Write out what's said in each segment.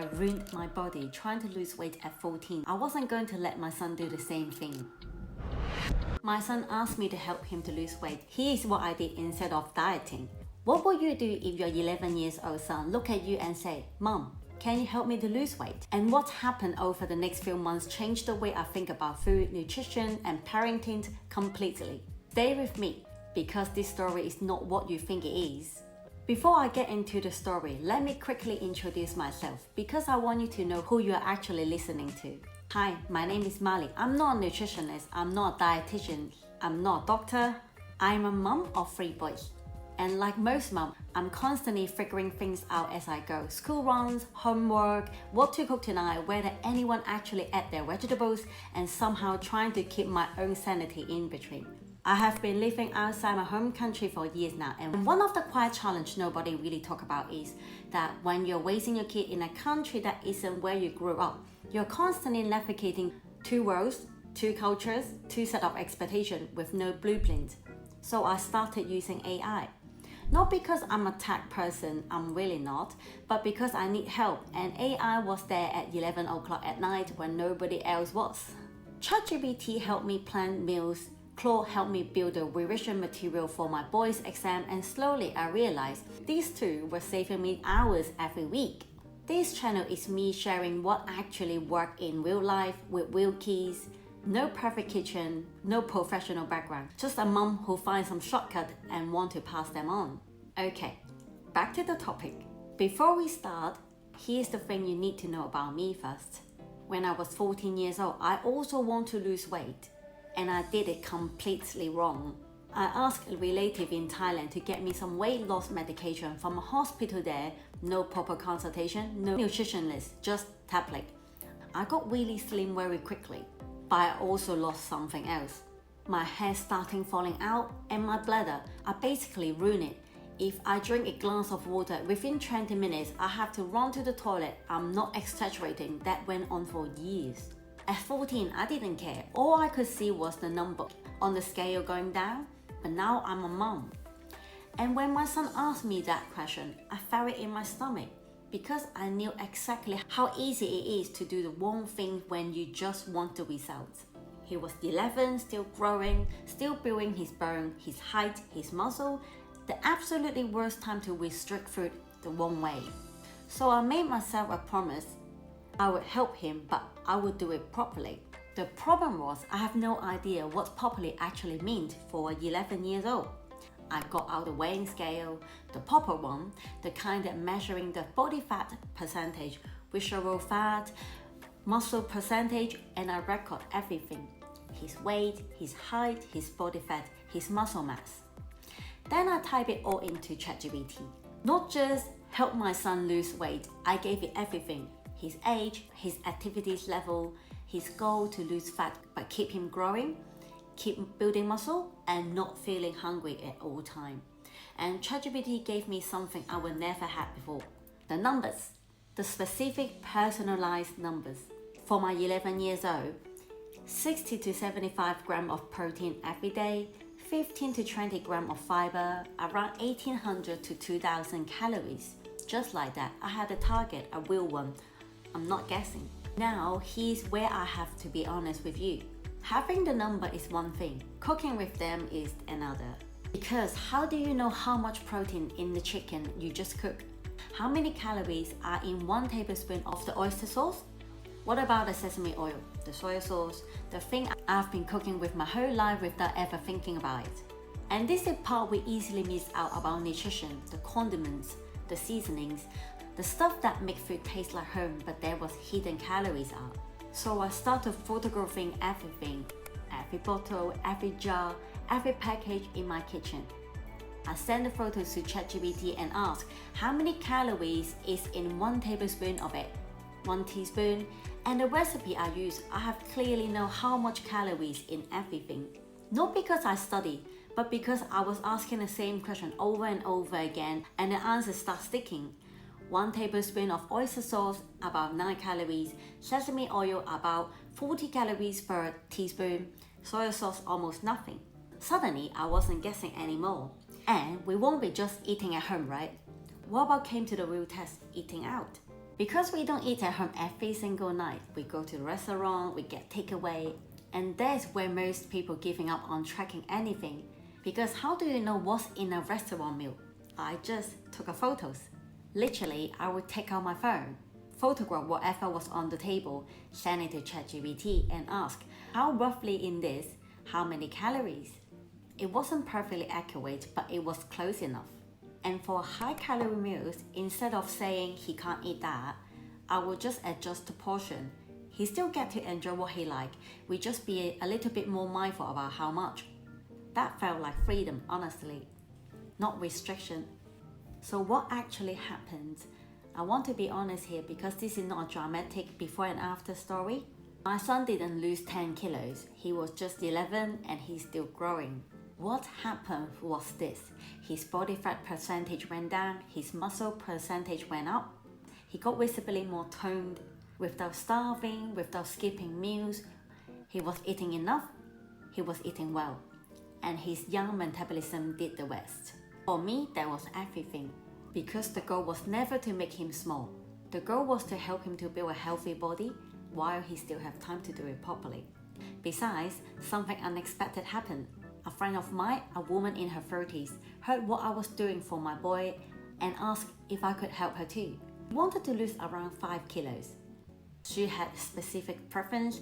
I ruined my body trying to lose weight at 14. I wasn't going to let my son do the same thing. My son asked me to help him to lose weight. Here's what I did instead of dieting. What would you do if your 11 years old son look at you and say, "Mom, can you help me to lose weight?" And what happened over the next few months changed the way I think about food, nutrition, and parenting completely. Stay with me, because this story is not what you think it is. Before I get into the story, let me quickly introduce myself, because I want you to know who you are actually listening to. Hi, my name is Mali. I'm not a nutritionist, I'm not a dietitian, I'm not a doctor. I'm a mum of 3 boys. And like most moms, I'm constantly figuring things out as I go. School runs, homework, what to cook tonight, whether anyone actually ate their vegetables, and somehow trying to keep my own sanity in between. I have been living outside my home country for years now, and one of the quiet challenges nobody really talk about is that when you're raising your kid in a country that isn't where you grew up, you're constantly navigating 2 worlds, 2 cultures, 2 set of expectations with no blueprint. So I started using AI. Not because I'm a tech person, I'm really not, but because I need help, and AI was there at 11 o'clock at night when nobody else was. ChatGPT helped me plan meals, Claude helped me build the revision material for my boys' exam, and slowly I realized these 2 were saving me hours every week. This channel is me sharing what actually worked in real life with real keys. No perfect kitchen, no professional background, just a mum who finds some shortcut and want to pass them on. Okay, back to the topic. Before we start, here's the thing you need to know about me first. When I was 14 years old, I also want to lose weight, and I did it completely wrong. I asked a relative in Thailand to get me some weight loss medication from a hospital there. No proper consultation, no nutritionist, just tablet. I got really slim very quickly. But I also lost something else. My hair starting falling out, and my bladder. I basically ruined it. If I drink a glass of water, within 20 minutes I have to run to the toilet. I'm not exaggerating, that went on for years. At 14, I didn't care. All I could see was the number on the scale going down, but now I'm a mom. And when my son asked me that question, I felt it in my stomach, because I knew exactly how easy it is to do the wrong thing when you just want the results. He was 11, still growing, still building his bone, his height, his muscle, the absolutely worst time to restrict food the wrong way. So I made myself a promise. I would help him, but I would do it properly. The problem was I have no idea what properly actually meant for 11 years old. I got out the weighing scale, the proper one, the kind that measuring the body fat percentage, visceral fat, muscle percentage, and I record everything. His weight, his height, his body fat, his muscle mass. Then I type it all into ChatGPT. Not just help my son lose weight, I gave it everything. His age, his activities level, his goal to lose fat but keep him growing, keep building muscle, and not feeling hungry at all time. And ChatGPT gave me something I would never had before. The numbers. The specific personalized numbers. For my 11 years old, 60 to 75 grams of protein every day, 15 to 20 grams of fiber, around 1800 to 2000 calories. Just like that, I had a target, a real one. I'm not guessing. Now, here's where I have to be honest with you. Having the number is one thing, cooking with them is another. Because how do you know how much protein in the chicken you just cooked? How many calories are in 1 tablespoon of the oyster sauce? What about the sesame oil, the soy sauce, the thing I've been cooking with my whole life without ever thinking about it? And this is the part we easily miss out about nutrition, the condiments, the seasonings, the stuff that make food taste like home, but there was hidden calories out. So I started photographing everything, every bottle, every jar, every package in my kitchen. I sent the photos to ChatGPT and asked how many calories is in 1 tablespoon of it, 1 teaspoon, and the recipe I use, I have clearly know how much calories in everything. Not because I study, but because I was asking the same question over and over again, and the answers start sticking. 1 tablespoon of oyster sauce, about 9 calories, sesame oil, about 40 calories per teaspoon, soy sauce, almost nothing. Suddenly, I wasn't guessing anymore. And we won't be just eating at home, right? What about came to the real test, eating out? Because we don't eat at home every single night, we go to the restaurant, we get takeaway, and that's where most people giving up on tracking anything. Because how do you know what's in a restaurant meal? I just took a photos. Literally, I would take out my phone, photograph whatever was on the table, send it to ChatGPT and ask, how roughly in this, how many calories? It wasn't perfectly accurate, but it was close enough. And for high-calorie meals, instead of saying he can't eat that, I will just adjust the portion. He still get to enjoy what he like. We just be a little bit more mindful about how much. That felt like freedom, honestly, not restriction. So what actually happened? I want to be honest here because this is not a dramatic before and after story. My son didn't lose 10 kilos. He was just 11 and he's still growing. What happened was this. His body fat percentage went down, his muscle percentage went up. He got visibly more toned, without starving, without skipping meals. He was eating enough, he was eating well, and his young metabolism did the rest. For me, that was everything, because the goal was never to make him small. The goal was to help him to build a healthy body while he still have time to do it properly. Besides, something unexpected happened. A friend of mine, a woman in her 30s, heard what I was doing for my boy and asked if I could help her too. She wanted to lose around 5 kilos. She had specific preference,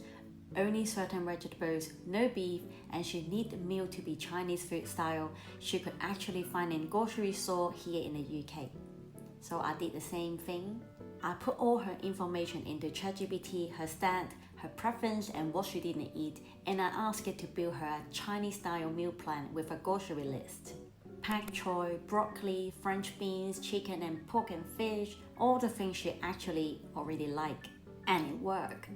only certain vegetables, no beef, and she needed the meal to be Chinese food style she could actually find in grocery store here in the UK. So I did the same thing. I put all her information into ChatGPT, her stat, her preference and what she didn't eat, and I asked it to build her a Chinese style meal plan with a grocery list. Pak choy, broccoli, French beans, chicken and pork and fish, all the things she actually already liked. And it worked.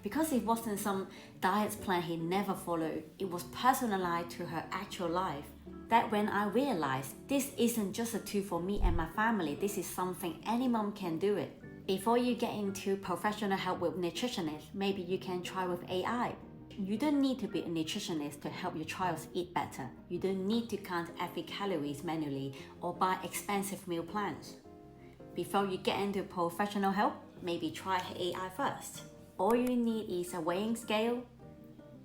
Because it wasn't some diet plan he never followed, it was personalized to her actual life. That when I realized this isn't just a tool for me and my family, this is something any mom can do it. Before you get into professional help with nutritionists, maybe you can try with AI. You don't need to be a nutritionist to help your child eat better. You don't need to count every calories manually or buy expensive meal plans. Before you get into professional help, maybe try AI first. All you need is a weighing scale,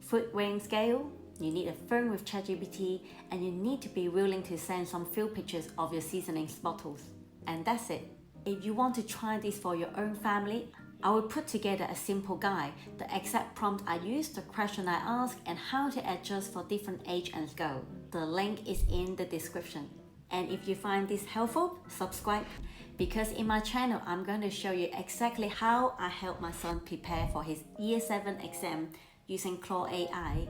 food weighing scale, you need a phone with ChatGPT, and you need to be willing to send some few pictures of your seasonings bottles. And that's it. If you want to try this for your own family, I will put together a simple guide, the exact prompt I use, the question I ask, and how to adjust for different age and scale. The link is in the description. And if you find this helpful, subscribe, because in my channel, I'm going to show you exactly how I help my son prepare for his Year 7 exam using Claude AI.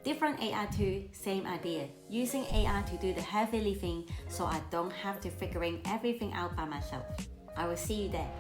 Different AI too, same idea. Using AI to do the heavy lifting so I don't have to figuring everything out by myself. I will see you there.